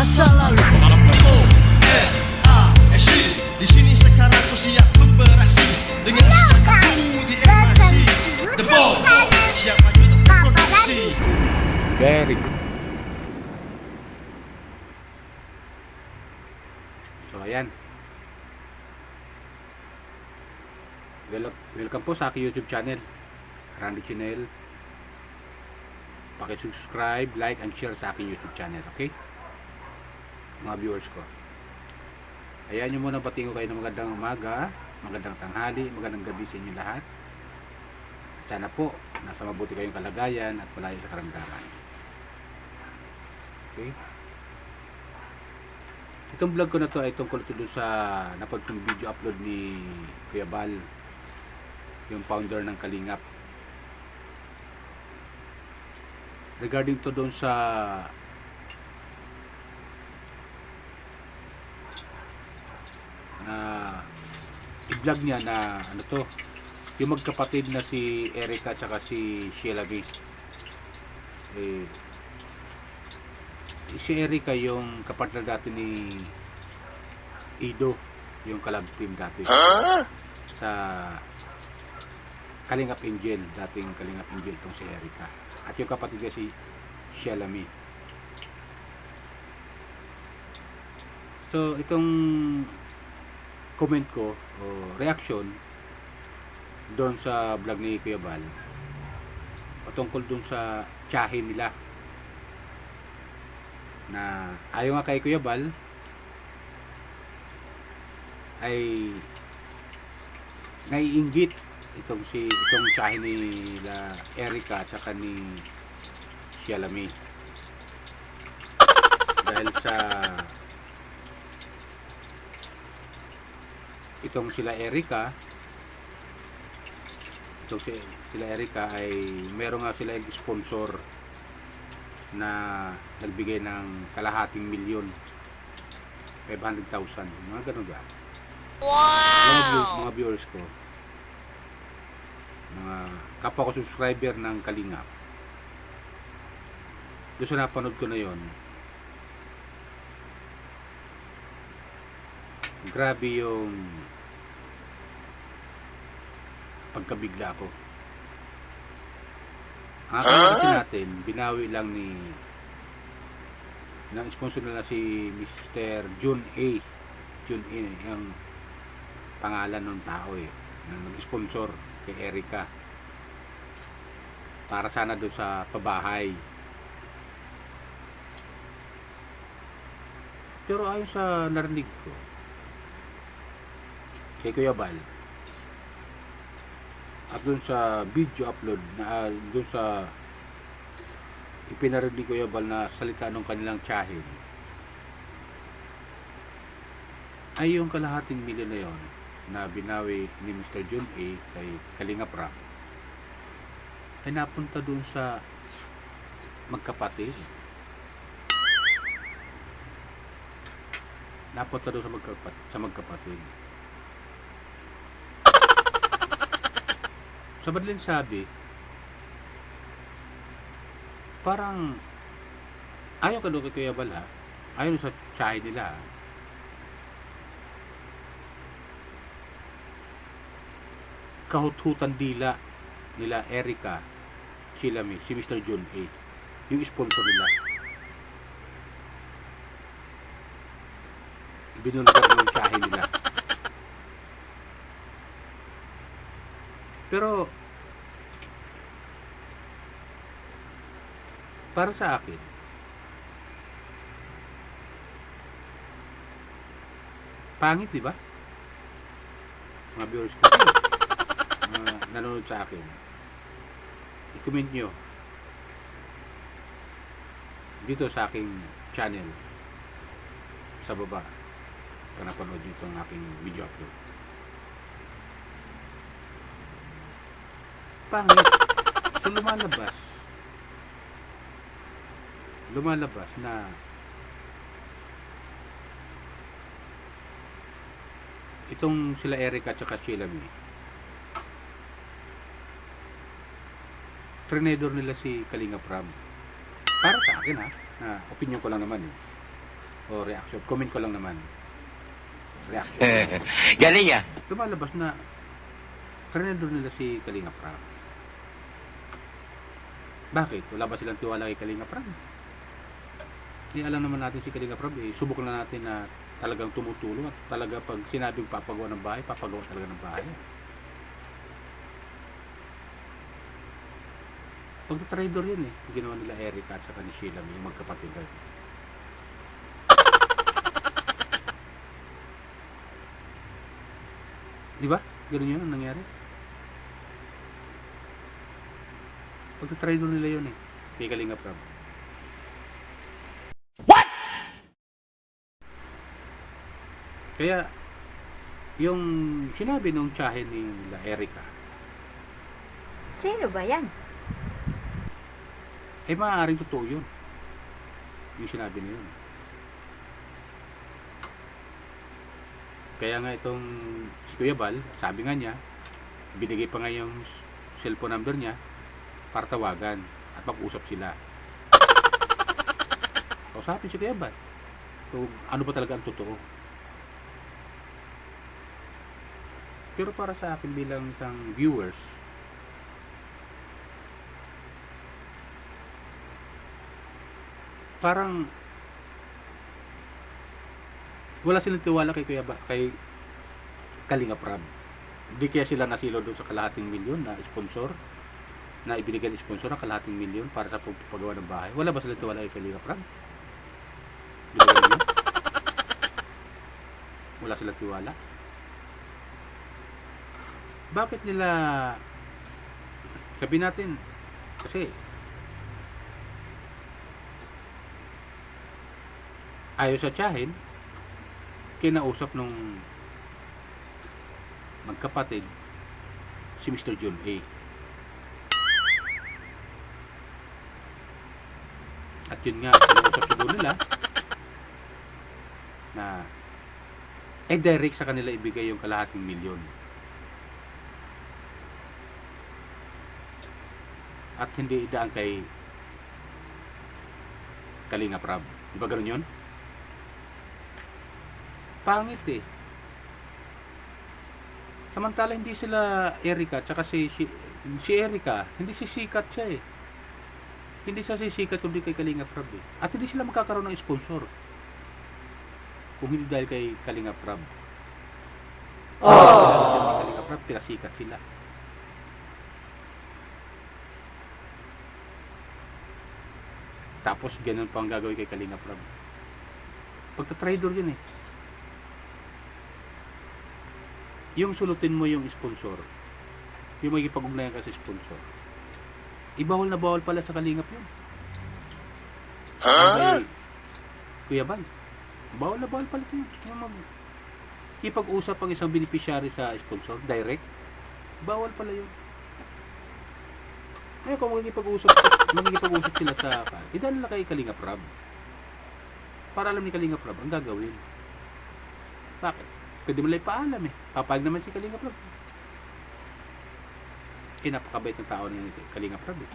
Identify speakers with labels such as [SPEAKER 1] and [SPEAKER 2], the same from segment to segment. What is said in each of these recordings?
[SPEAKER 1] masa lalu. Mengarap ko R.A.S.I. Di sini sekarang ku siap untuk beraksi dengan sejagatku di MIC. The Ball siap maju untuk berproduksi.
[SPEAKER 2] Very good. So ayan, welcome po sa aking YouTube channel, Randy Chinel. Paki-subscribe, like, and share sa aking YouTube channel, okay? Mga viewers ko, ayan nyo muna, batiin ko kayo ng magandang umaga, magandang tanghali, magandang gabi sa inyo lahat. Sana po nasa mabuti kayong kalagayan at malayo sa karamdaman. Okay? Itong vlog ko na to ay tungkol ito sa napag kong video upload ni Kuya Bal, yung founder ng Kalingap, regarding to doon sa i-vlog niya na ano to, yung magkapatid na si Erica at si Sheila B. Si Erica yung kapatid dati ni Ido, yung collab team dati sa Kalingap Angel, dating Kalingap Angel tong si Erica, at yung kapatid niya si Sheila B. So itong comment ko o reaction doon sa vlog ni Kuya Bal patungkol doon sa tiyahin nila, na ayaw nga kay Kuya Bal ay naiinggit itong tiyahin nila Erica at saka ni Sheila May, dahil sa itong sila Erica ay meron nga sila yung sponsor na nagbigay ng kalahating milyon, 500,000, mga ganun ba? Wow! Mga viewers ko, mga kapwa ko subscriber ng Kalingap, doon sa napanood ko na yon, grabe yung pagkabigla ko. Ang akala kasi natin, binawi lang ng sponsor nila si Mr. June A. Yung pangalan ng tao na nag-sponsor kay Erica para sana doon sa pabahay. Pero ayon sa narinig ko kay Kuya Bal at dun sa video upload na dun sa ipinarinig ni Kuya Bal na salita ng kanilang tiyahin, ay yung kalahating milyon na yon na binawi ni Mr. John A. kay Kalingap Rap ay napunta dun sa magkapatid. Napunta doon sa magkapatid. Sa madaling sabi, parang ayaw ka doon kay Kuya Bal, ha? Ayaw sa tiyahin nila, ha? Kahut-hutan dila nila Erica, Sheila May, si Mr. John A., yung sponsor nila. Binulgar ng tiyahin nila. Pero para sa akin, pangit, di ba? Mga viewers ko, nanonood sa akin, i-comment nyo dito sa aking channel sa baba kung napanood nyo itong aking video upload. Pangit. So lumalabas na itong sila Erica at saka Sheila May, trinedor nila si Kalingap Rap. Para sa akin, ha, opinion ko lang naman, o reaction. Comment ko lang naman. Reaction.
[SPEAKER 3] Galing ah.
[SPEAKER 2] Lumalabas na trendor nila si Kalinga Prab. Bakit? Wala ba silang tiwala kay Kalinga Prab? Hindi alam naman natin si Kalinga Prab eh. Subok na natin na talagang tumutulong at talaga pag sinabing papagawa ng bahay, papagawa talaga ng bahay. Pagka-trader yun eh. Ginawa nila Erica at saka ni Sheila, yung magkapatid. Di ba? Ganun yun ang nangyari. Pagka-trader nila yun eh. Kay Kalinga Prab. What? Kaya, yung sinabi nung tsahin ni Erica,
[SPEAKER 4] Sino ba yan?
[SPEAKER 2] eh maaaring totoo yun. Yung sinabi niya yun. Kaya nga itong si Kuya Bal, sabi nga niya, binigay pa nga yung cellphone number niya para tawagan at mag-usap sila. Kausapin si Kuya Bal. So, ano ba talaga ang totoo? Pero para sa akin bilang isang viewers, parang wala silang tiwala kay kay Kalinga Prab. Hindi kaya sila nasilo doon sa kalahating milyon na sponsor, na ibinigay ng sponsor ng kalahating milyon para sa pagpagawa ng bahay. Wala ba silang tiwala kay Kalinga Prab? Di ba ganun yun? Wala silang tiwala. Bakit nila sabihin natin kasi ayaw sa tiyahin, kinausap nung magkapatid si Mr. John A. At yun nga, kinausap siguro nila na direct sa kanila ibigay yung kalahating milyon. At hindi idaan kay Kalinga Prab. Di ba ganun yun? Pangit eh. Samantala hindi sila Erica tsaka si Erica, hindi sisikat siya eh. Hindi siya sisikat kundi kay Kalinga Prab eh. At hindi sila magkakaroon ng sponsor kung hindi dahil kay Kalinga Prab. Dahil kay Kalinga Prab, pinasikat sila. Tapos ganun pa ang gagawin kay Kalinga Prab. Pagka-trader yun eh. Yung sulutin mo yung sponsor, yung magkipag-ugnayan ka sa sponsor, ibawal na bawal pala sa Kalingap yun. Okay, Kuya Bal, bawal na bawal pala yun. Yung ipag-usap ang isang beneficiary sa sponsor, direct, bawal pala yun. Ngayon kung magkikipag-usap sila sa idal na kay Kalinga Prab. Para alam ni Kalinga Prab ang gagawin. Bakit? Pwede mo lang ipaalam eh. Papayag naman si Kalinga Prab. Napakabait ng tao ni Kalinga Prab eh.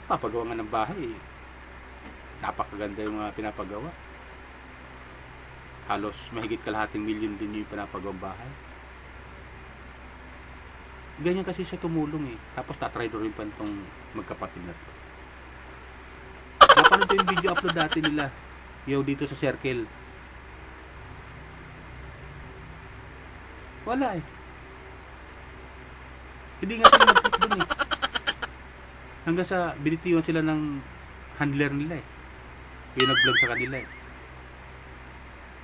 [SPEAKER 2] Papagawa nga ng bahay eh. Napakaganda yung mga pinapagawa. Halos mahigit kalahating milyon din yung pinapagawang bahay. Ganyan kasi siya tumulong eh. Tapos tatry rin pa itong magkapatid na to. Napanood ko yung video upload dati nila. Yung dito sa circle. Wala eh. Hindi nga sila nag-click dun eh. Hanggang sa binitiwan sila ng handler nila eh. Yung nag-vlog sa kanila eh.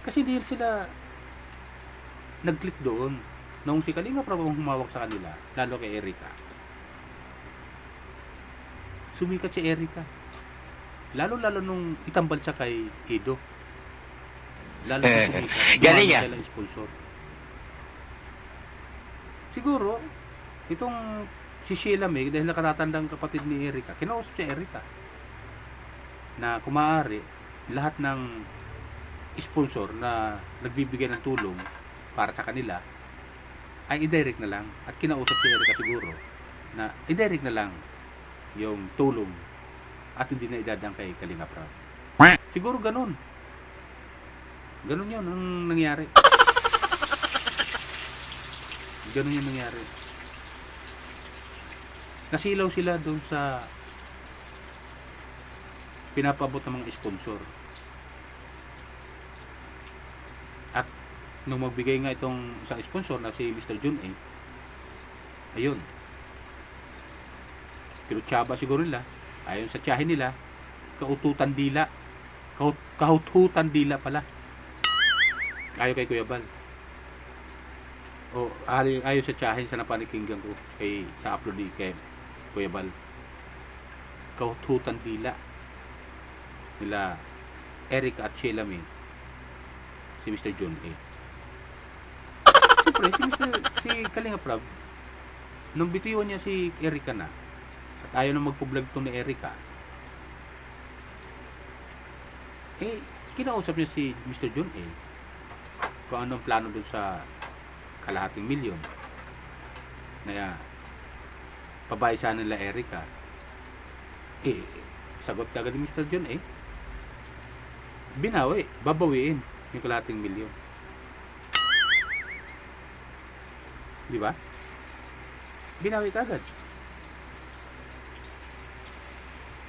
[SPEAKER 2] Kasi hindi sila nag-click doon. Nung si Kalinga Prab ang humawak sa kanila, lalo kay Erica. Sumikat si Erica. Lalo nung itambal siya kay Edo. Lalo siya sumikat.
[SPEAKER 3] Galing ah.
[SPEAKER 2] Sila sponsor. Siguro, itong si Sheila May, dahil nakatatandang kapatid ni Erica, kinausap si Erica na kumaari lahat ng sponsor na nagbibigay ng tulong para sa kanila ay i-direct na lang, at kinausap si Erica siguro na i-direct na lang yung tulong at hindi na idadang kay Kalinga Prab. Siguro ganun. Ganun yun ang nangyari. Ganun yung nangyari. Nasilaw sila doon sa pinapabot ng mga sponsor. At nung magbigay nga itong isang sponsor na si Mr. Jun A, ayun, tinutsaba siguro nila, ayon sa tiyahin nila, kaututan dila. Kahututan dila pala. Ayaw kay Kuya Bal. O ayon sa tiyahin sa napanikinggan ko sa upload ni kay Kuya Bal. Kahututan dila nila Erica at Sheila May, si Mr. John A. Siyempre, si Kalinga Prab, nung bitiwan niya si Erica na, at ayaw na magpo-vlog to ni Erica, kinausap niya si Mr. John A kung anong plano dun sa kalahating milyon na pabayad sana nila Erica. Sagot agad ni Mr. John A, binawi, babawiin yung kalahating milyon. Di ba? Binawi agad.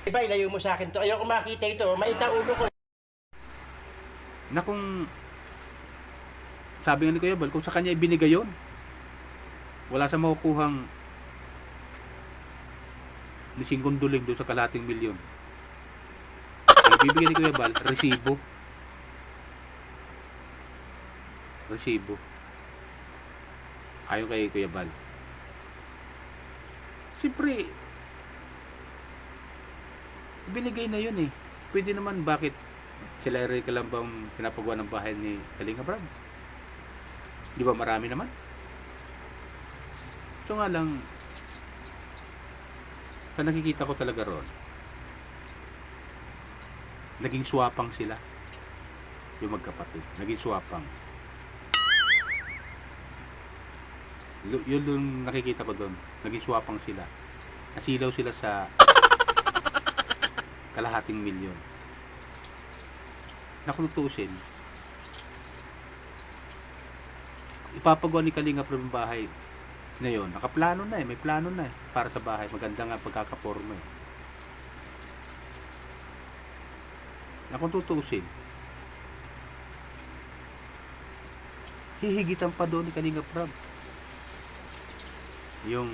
[SPEAKER 3] Iba, ilayo mo sa akin to. Ayoko makita ito. Maita ulo ko.
[SPEAKER 2] Na kung sabi nga ni Kuya Bal, kung sa kanya ibinigay yun, wala sa makukuhang ni Singkonduling doon sa kalahating milyon. Ang bibigyan ni Kuya Bal, resibo. Resibo. Ayaw kay Kuya Bal. Siyempre, binigay na yun eh. Pwede naman, bakit sila Erica lang bang pinapagawa ng bahay ni Kalinga Brad? Di ba marami naman? So nga lang, sa nakikita ko talaga ron, naging swapang sila. Yung magkapatid, naging swapang. Yun yung nakikita ko doon, naging swapang sila. Nasilaw sila sa kalahating milyon. Na kung tutusin, ipapagawa ni Kalinga Prab yung bahay na yun. Nakaplano na eh, may plano na eh para sa bahay. Maganda nga pagkakaporma eh. Na kung tutusin, hihigitan pa doon ni Kalinga Prab yung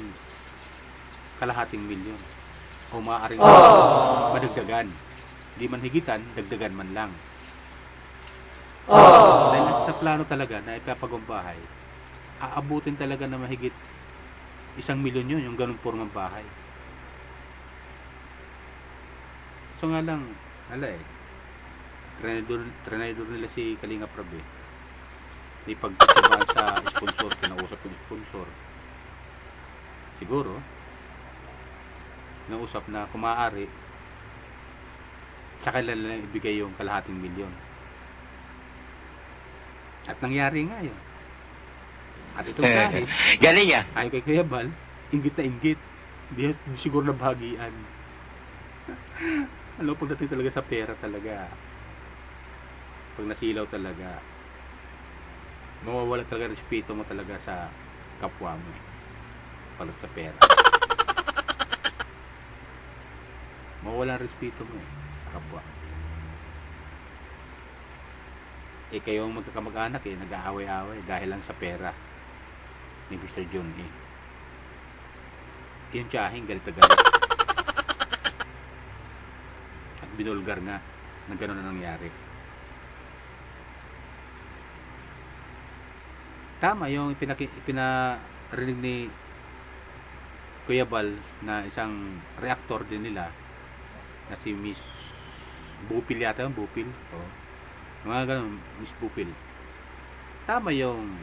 [SPEAKER 2] kalahating milyon o maaaring madagdagan. Hindi man higitan, dagdagan man lang. Dahil sa plano talaga na ipapagawang bahay, aabutin talaga na mahigit 1 milyon yun, yung ganung formang bahay. So nga lang, trenador nila si Kalinga Prab eh. May pagkakabaan sa sponsor, kinausap yung sponsor. Siguro, kinausap na kung maaari, tsaka lang ibigay yung kalahating milyon. At nangyari nga yun. At itong kahit
[SPEAKER 3] Galing ah.
[SPEAKER 2] ayaw kay Kuya Bal, inggit na inggit. Hindi siguro na bahagian. Alam, pagdating talaga sa pera talaga, pag nasilaw talaga, mawawala talaga respeto mo talaga sa kapwa mo eh. Pag sa pera, mawawala respeto mo eh sa kapwa. Kayo ang magkakamag-anak eh, nag-aaway-aaway dahil lang sa pera ni Mr. John eh. Yung tiyahing galit na galit. At binulgar nga na gano'n na nangyari. Tama yung pinarinig ni Kuya Bal na isang reactor din nila na si Miss Bupil yata, Bupil. Oh. Mga ganun, Miss Bupil. Tama yung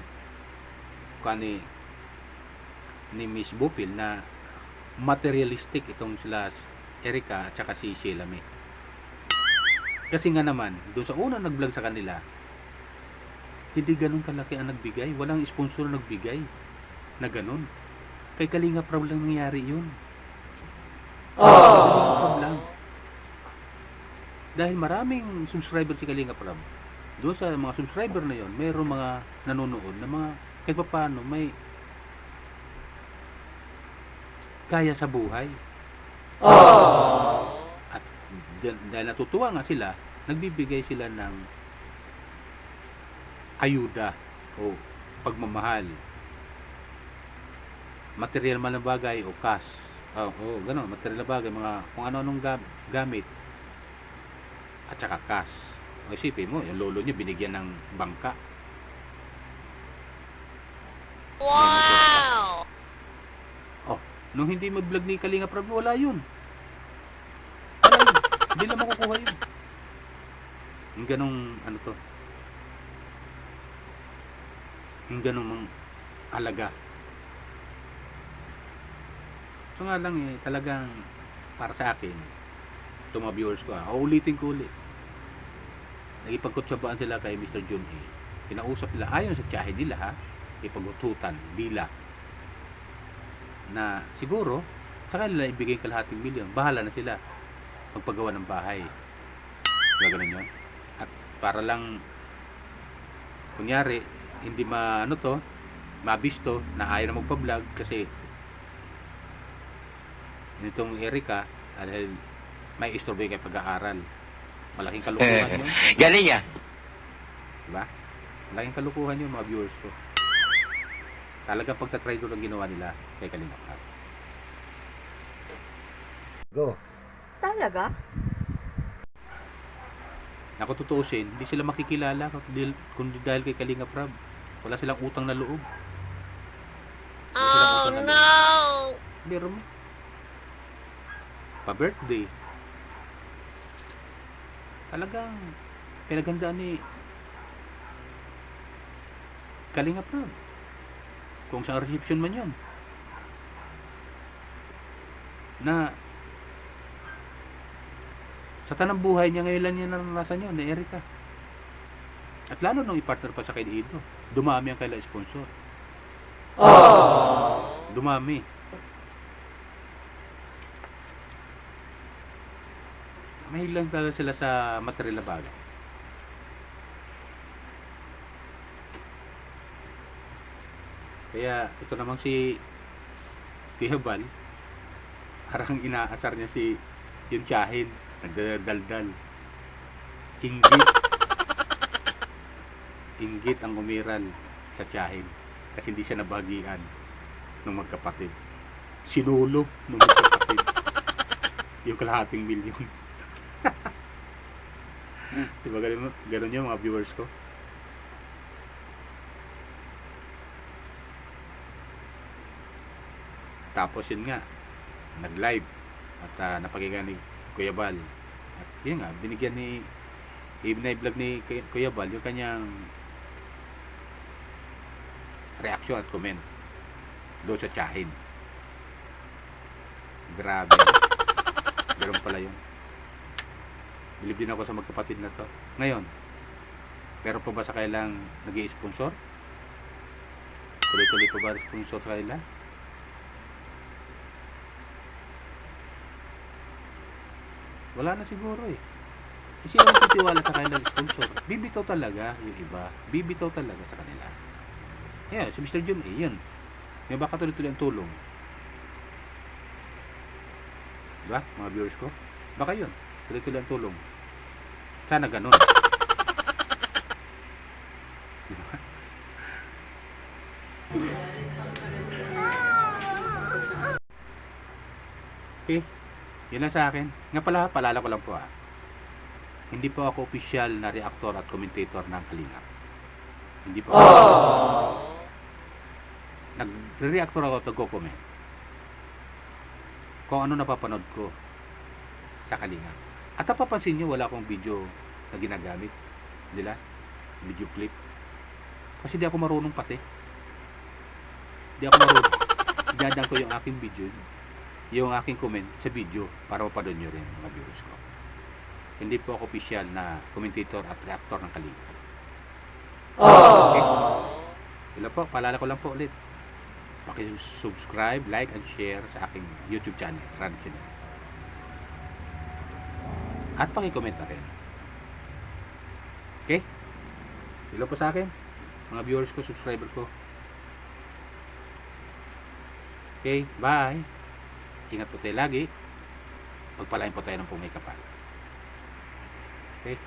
[SPEAKER 2] ni Miss Bupil na materialistic itong sila Erica at saka si Sheila May. Kasi nga naman, doon sa unang nag-vlog sa kanila, hindi ganun kalaki ang nagbigay. Walang sponsor na nagbigay na ganun. Kay Kalinga Prab lang nangyari yun. Kalinga Prab lang. Dahil maraming subscriber si Kalinga Prab. Doon sa mga subscriber na yon, mayroong mga nanonood na mga kahit pa paano may kaya sa buhay. At dahil natutuwa nga sila, nagbibigay sila ng ayuda o pagmamahal. Material man na bagay o cash. Gano'n, material na bagay, mga kung ano-anong gamit at saka cash. O isipin mo, yung lolo niya binigyan ng bangka. Wow! Oh, nung hindi mag-vlog ni Kalinga Prab, wala yun. Hindi lang makukuha yun. Yung ganong, ano to, yung ganong alaga. So nga lang talagang para sa akin, ito mga viewers ko ulitin ko ulit. Nagipagkutsabaan sila kay Mr. John A. Kinausap nila, ayon sa tiyahe nila ipaghututan nila na siguro sa kanila ibigay kalahating milyon, bahala na sila magpagawa ng bahay. Gano'n yun. At para lang kunyari hindi mabisto na ayaw na magpa-vlog kasi nitong Erica dahil may istorbo kay pag-aaral. Malaking kalukuhan yun.
[SPEAKER 3] Galing ah.
[SPEAKER 2] Diba? Malaking kalukuhan yun mga viewers ko. Talagang pagtatry doon ang ginawa nila kay Kalinga Prab. Go.
[SPEAKER 4] Talaga?
[SPEAKER 2] Naku tutuusin, hindi sila makikilala kundi dahil kay Kalinga Prab. Wala silang utang na loob. Oh no! Meron mo. Pa-birthday. Talagang pinaghandaan ni Kalinga Prab. Kung sa reception man yun. Na sa tanang buhay niya ngayon lang yan naranasan yun, na Erica. At lalo nung i-partner pa sa kay Ido, dumami ang kaila sponsor. Dumami. Mahilang talaga sila sa material na bagay. Kaya ito namang si Kuya Bal, parang inaasar niya si yung tiyahin, nagdadaldal. Inggit ang umiral sa tiyahin kasi hindi siya nabahagian ng magkapatid. Sinulo ng magkapatid yung kalahating milyon. Diba ganun yung mga viewers ko? Tapos yun nga, nag-live at napakinggan ni Kuya Bal. At yun nga, binigyan ni i-vlog ni Kuya Bal yung kanyang reaction at comment doon sa tiyahin. Grabe. Ganun pala yun. Bilib din ako sa magkapatid na to. Ngayon, meron pa ba sa kailang nag-i-sponsor? Tuloy-tuloy pa ba sponsor sa kanila? Wala na siguro eh. Kasi yung titiwala sa kanilang sponsor, bibitaw talaga yung iba. Bibitaw talaga sa kanila. Ayan, si Mr. John yun. May baka tuloy-tuloy ang tulong. Diba, mga viewers ko? Baka yun, tuloy-tuloy ang tulong. Sana ganun. Diba? Okay. Yun lang sa akin. Nga pala, paalala ko lang po hindi po ako official na reactor at commentator ng Kalinga. Hindi po. Nag-reactor ako at nag-comment kung ano napapanood ko sa Kalinga. At napapansin nyo, wala akong video na ginagamit. Nila? Video clip. Kasi di ako marunong pati. Di ako marunong. Dadang ko yung aking video, yung aking comment sa video para mapanood nyo rin mga viewers ko. Hindi po ako official na commentator at reactor ng Kalinga. Okay? Sila po, paalala ko lang po ulit. Paki-subscribe, like, and share sa aking YouTube channel, Run Channel. At paki-comment na rin. Okay? Hello po sa akin, mga viewers ko, subscriber ko. Okay, bye. Ingat po tayo lagi. Pagpalain po tayo ng pumay kapal. Okay?